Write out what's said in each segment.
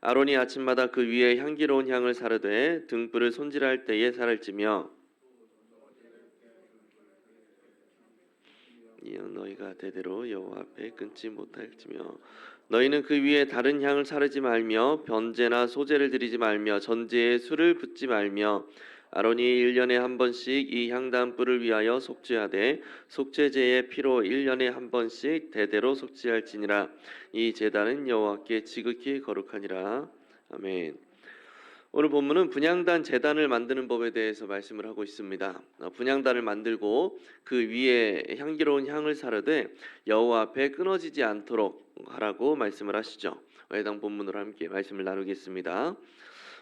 아론이 아침마다 그 위에 향기로운 향을 사르되 등불을 손질할 때에 살을 찌며 이어 너희가 대대로 여호와 앞에 끊지 못할지며 너희는 그 위에 다른 향을 사르지 말며 변제나 소제를 드리지 말며 전제에 술을 붓지 말며 아론이 1년에 한 번씩 이 향단 뿔을 위하여 속죄하되 속죄제의 피로 1년에 한 번씩 대대로 속죄할지니라. 이 제단은 여호와께 지극히 거룩하니라. 아멘. 오늘 본문은 분향단 제단을 만드는 법에 대해서 말씀을 하고 있습니다. 분향단을 만들고 그 위에 향기로운 향을 사르되 여호와 앞에 끊어지지 않도록 하라고 말씀을 하시죠. 해당 본문으로 함께 말씀을 나누겠습니다.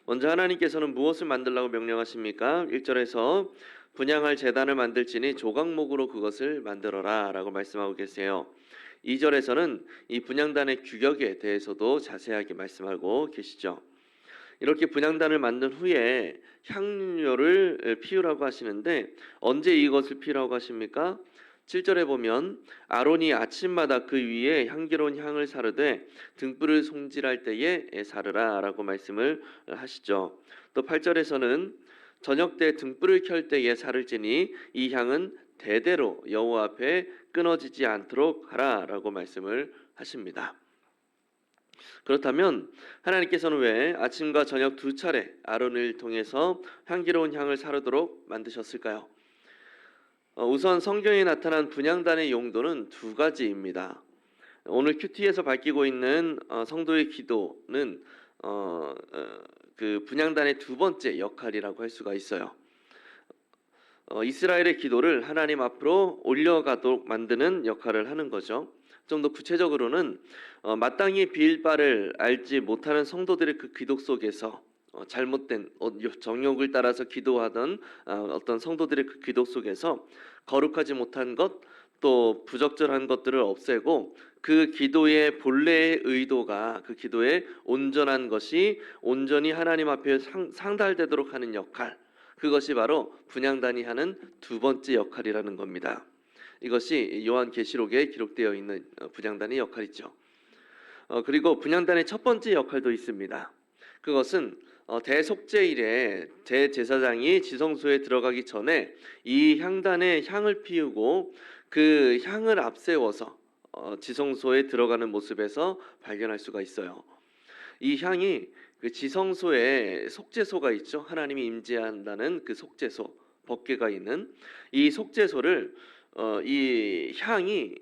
먼저 하나님께서는 무엇을 만들라고 명령하십니까? 1절에서 분향할 제단을 만들지니 조각목으로 그것을 만들어라 라고 말씀하고 계세요. 2절에서는 이 분향단의 규격에 대해서도 자세하게 말씀하고 계시죠. 이렇게 분향단을 만든 후에 향료를 피우라고 하시는데 언제 이것을 피우라고 하십니까? 7절에 보면 아론이 아침마다 그 위에 향기로운 향을 사르되 등불을 손질할 때에 사르라 라고 말씀을 하시죠. 또 8절에서는 저녁 때 등불을 켤 때에 사를지니 이 향은 대대로 여호와 앞에 끊어지지 않도록 하라 라고 말씀을 하십니다. 그렇다면 하나님께서는 왜 아침과 저녁 두 차례 아론을 통해서 향기로운 향을 사르도록 만드셨을까요? 우선 성경에 나타난 분향단의 용도는 두 가지입니다. 오늘 큐티에서 밝히고 있는 성도의 기도는 그 분향단의 두 번째 역할이라고 할 수가 있어요. 이스라엘의 기도를 하나님 앞으로 올려가도록 만드는 역할을 하는 거죠. 좀 더 구체적으로는 마땅히 빌 바를 알지 못하는 성도들의 그 기도 속에서 잘못된 정욕을 따라서 기도하던 어떤 성도들의 그 기도 속에서 거룩하지 못한 것, 또 부적절한 것들을 없애고 그 기도의 본래의 의도가 그 기도의 온전한 것이 온전히 하나님 앞에 상달되도록 하는 역할, 그것이 바로 분향단이 하는 두 번째 역할이라는 겁니다. 이것이 요한계시록에 기록되어 있는 분향단의 역할이죠. 그리고 분향단의 첫 번째 역할도 있습니다. 그것은 대속죄일에 대제사장이 지성소에 들어가기 전에 이 향단에 향을 피우고 그 향을 앞세워서 지성소에 들어가는 모습에서 발견할 수가 있어요. 이 향이 그 지성소에 속죄소가 있죠. 하나님이 임재한다는 그 속죄소, 법궤가 있는 이 속죄소를 이 향이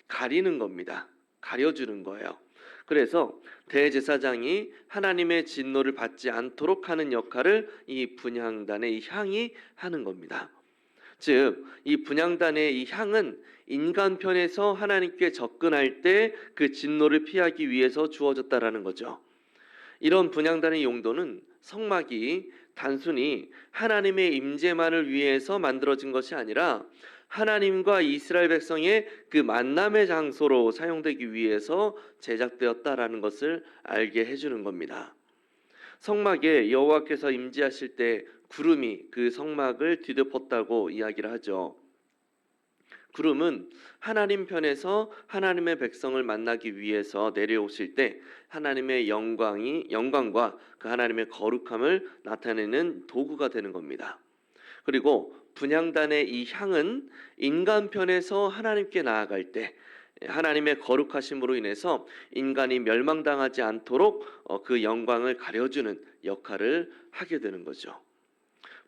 가리는 겁니다. 가려주는 거예요. 그래서 대제사장이 하나님의 진노를 받지 않도록 하는 역할을 이 분향단의 이 향이 하는 겁니다. 즉, 이 분향단의 이 향은 인간 편에서 하나님께 접근할 때 그 진노를 피하기 위해서 주어졌다라는 거죠. 이런 분향단의 용도는 성막이 단순히 하나님의 임재만을 위해서 만들어진 것이 아니라 하나님과 이스라엘 백성의 그 만남의 장소로 사용되기 위해서 제작되었다라는 것을 알게 해주는 겁니다. 성막에 여호와께서 임재하실 때 구름이 그 성막을 뒤덮었다고 이야기를 하죠. 구름은 하나님 편에서 하나님의 백성을 만나기 위해서 내려오실 때 하나님의 영광과 그 하나님의 거룩함을 나타내는 도구가 되는 겁니다. 그리고 분향단의 이 향은 인간 편에서 하나님께 나아갈 때 하나님의 거룩하심으로 인해서 인간이 멸망당하지 않도록 그 영광을 가려주는 역할을 하게 되는 거죠.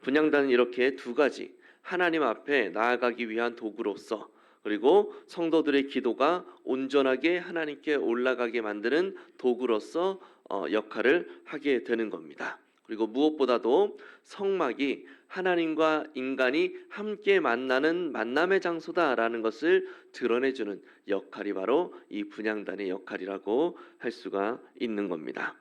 분향단은 이렇게 두 가지, 하나님 앞에 나아가기 위한 도구로서, 그리고 성도들의 기도가 온전하게 하나님께 올라가게 만드는 도구로서 역할을 하게 되는 겁니다. 그리고 무엇보다도 성막이 하나님과 인간이 함께 만나는 만남의 장소다라는 것을 드러내주는 역할이 바로 이 분향단의 역할이라고 할 수가 있는 겁니다.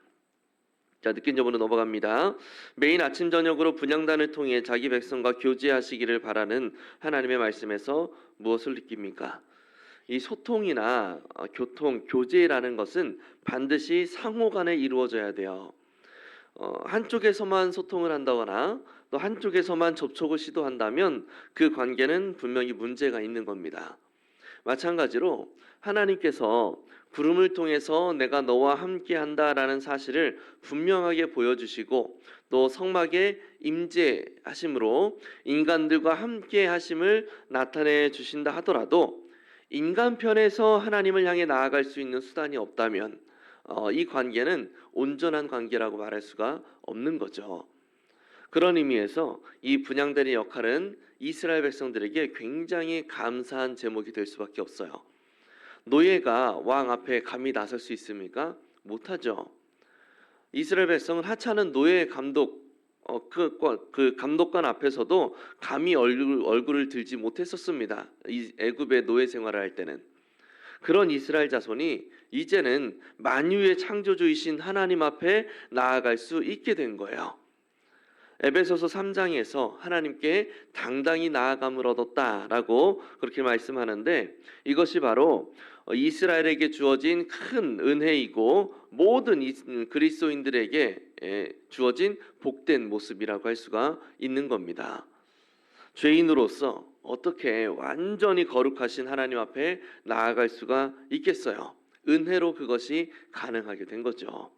자, 느낀 점으로 넘어갑니다. 매일 아침 저녁으로 분향단을 통해 자기 백성과 교제하시기를 바라는 하나님의 말씀에서 무엇을 느낍니까? 이 소통이나 교제라는 것은 반드시 상호 간에 이루어져야 돼요. 한쪽에서만 소통을 한다거나 또 한쪽에서만 접촉을 시도한다면 그 관계는 분명히 문제가 있는 겁니다. 마찬가지로 하나님께서 구름을 통해서 내가 너와 함께한다라는 사실을 분명하게 보여주시고 또 성막에 임재하심으로 인간들과 함께하심을 나타내 주신다 하더라도 인간 편에서 하나님을 향해 나아갈 수 있는 수단이 없다면 이 관계는 온전한 관계라고 말할 수가 없는 거죠. 그런 의미에서 이 분향단의 역할은 이스라엘 백성들에게 굉장히 감사한 제목이 될 수밖에 없어요. 노예가 왕 앞에 감히 나설 수 있습니까? 못하죠. 이스라엘 백성은 하찮은 노예 감독 그 감독관 앞에서도 감히 얼굴을 들지 못했었습니다. 이 애굽의 노예 생활을 할 때는. 그런 이스라엘 자손이 이제는 만유의 창조주이신 하나님 앞에 나아갈 수 있게 된 거예요. 에베소서 3장에서 하나님께 당당히 나아감을 얻었다라고 그렇게 말씀하는데 이것이 바로 이스라엘에게 주어진 큰 은혜이고 모든 그리스도인들에게 주어진 복된 모습이라고 할 수가 있는 겁니다. 죄인으로서 어떻게 완전히 거룩하신 하나님 앞에 나아갈 수가 있겠어요? 은혜로 그것이 가능하게 된 거죠.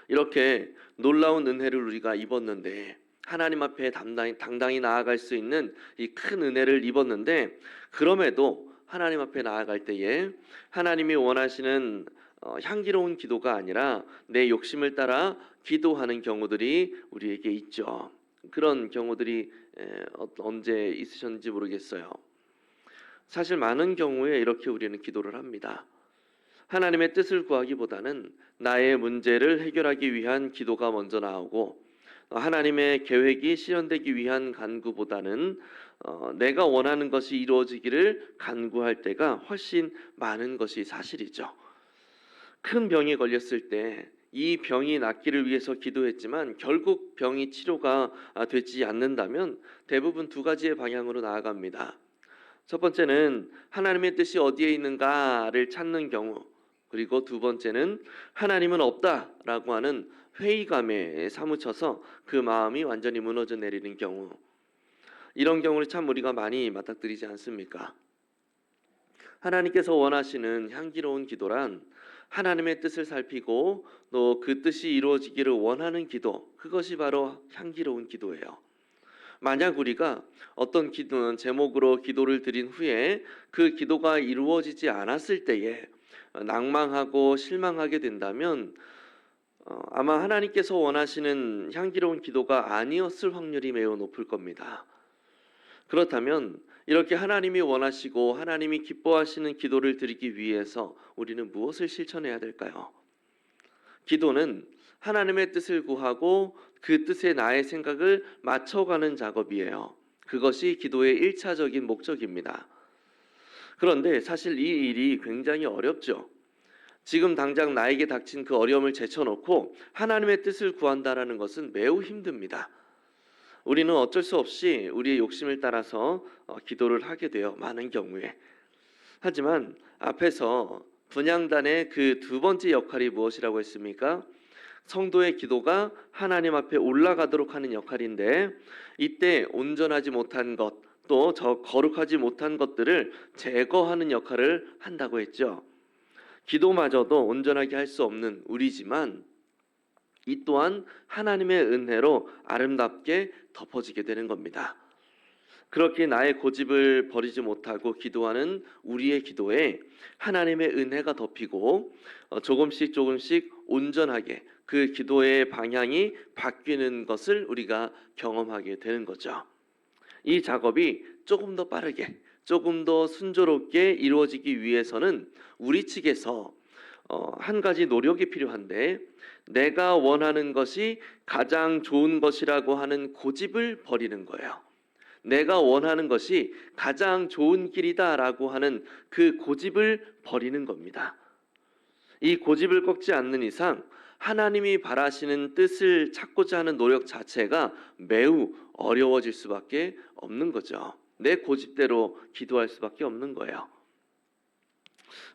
이렇게 놀라운 은혜를 우리가 입었는데 하나님 앞에 당당히 나아갈 수 있는 이 큰 은혜를 입었는데 그럼에도 하나님 앞에 나아갈 때에 하나님이 원하시는 향기로운 기도가 아니라 내 욕심을 따라 기도하는 경우들이 우리에게 있죠. 그런 경우들이 언제 있으셨는지 모르겠어요. 사실 많은 경우에 이렇게 우리는 기도를 합니다. 하나님의 뜻을 구하기보다는 나의 문제를 해결하기 위한 기도가 먼저 나오고 하나님의 계획이 실현되기 위한 간구보다는 내가 원하는 것이 이루어지기를 간구할 때가 훨씬 많은 것이 사실이죠. 큰 병에 걸렸을 때 이 병이 낫기를 위해서 기도했지만 결국 병이 치료가 되지 않는다면 대부분 두 가지의 방향으로 나아갑니다. 첫 번째는 하나님의 뜻이 어디에 있는가를 찾는 경우, 그리고 두 번째는 하나님은 없다라고 하는 회의감에 사무쳐서 그 마음이 완전히 무너져 내리는 경우, 이런 경우를 참 우리가 많이 맞닥뜨리지 않습니까? 하나님께서 원하시는 향기로운 기도란 하나님의 뜻을 살피고 또 그 뜻이 이루어지기를 원하는 기도, 그것이 바로 향기로운 기도예요. 만약 우리가 어떤 기도는 제목으로 기도를 드린 후에 그 기도가 이루어지지 않았을 때에 낭망하고 실망하게 된다면 아마 하나님께서 원하시는 향기로운 기도가 아니었을 확률이 매우 높을 겁니다. 그렇다면 이렇게 하나님이 원하시고 하나님이 기뻐하시는 기도를 드리기 위해서 우리는 무엇을 실천해야 될까요? 기도는 하나님의 뜻을 구하고 그 뜻에 나의 생각을 맞춰가는 작업이에요. 그것이 기도의 1차적인 목적입니다. 그런데 사실 이 일이 굉장히 어렵죠. 지금 당장 나에게 닥친 그 어려움을 제쳐놓고 하나님의 뜻을 구한다라는 것은 매우 힘듭니다. 우리는 어쩔 수 없이 우리의 욕심을 따라서 기도를 하게 돼요. 많은 경우에. 하지만 앞에서 분향단의 그 두 번째 역할이 무엇이라고 했습니까? 성도의 기도가 하나님 앞에 올라가도록 하는 역할인데 이때 온전하지 못한 것, 또 저 거룩하지 못한 것들을 제거하는 역할을 한다고 했죠. 기도마저도 온전하게 할 수 없는 우리지만 이 또한 하나님의 은혜로 아름답게 덮어지게 되는 겁니다. 그렇게 나의 고집을 버리지 못하고 기도하는 우리의 기도에 하나님의 은혜가 덮이고 조금씩 온전하게 그 기도의 방향이 바뀌는 것을 우리가 경험하게 되는 거죠. 이 작업이 조금 더 빠르게, 조금 더 순조롭게 이루어지기 위해서는 우리 측에서 한 가지 노력이 필요한데 내가 원하는 것이 가장 좋은 것이라고 하는 고집을 버리는 거예요. 내가 원하는 것이 가장 좋은 길이다라고 하는 그 고집을 버리는 겁니다. 이 고집을 꺾지 않는 이상 하나님이 바라시는 뜻을 찾고자 하는 노력 자체가 매우 어려워질 수밖에 없는 거죠. 내 고집대로 기도할 수밖에 없는 거예요.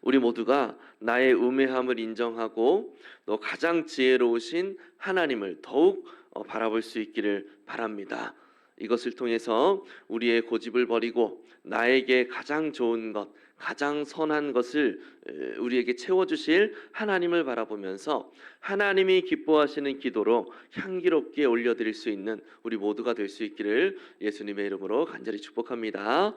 우리 모두가 나의 우매함을 인정하고 또 가장 지혜로우신 하나님을 더욱 바라볼 수 있기를 바랍니다. 이것을 통해서 우리의 고집을 버리고 나에게 가장 좋은 것, 가장 선한 것을 우리에게 채워주실 하나님을 바라보면서 하나님이 기뻐하시는 기도로 향기롭게 올려드릴 수 있는 우리 모두가 될 수 있기를 예수님의 이름으로 간절히 축복합니다.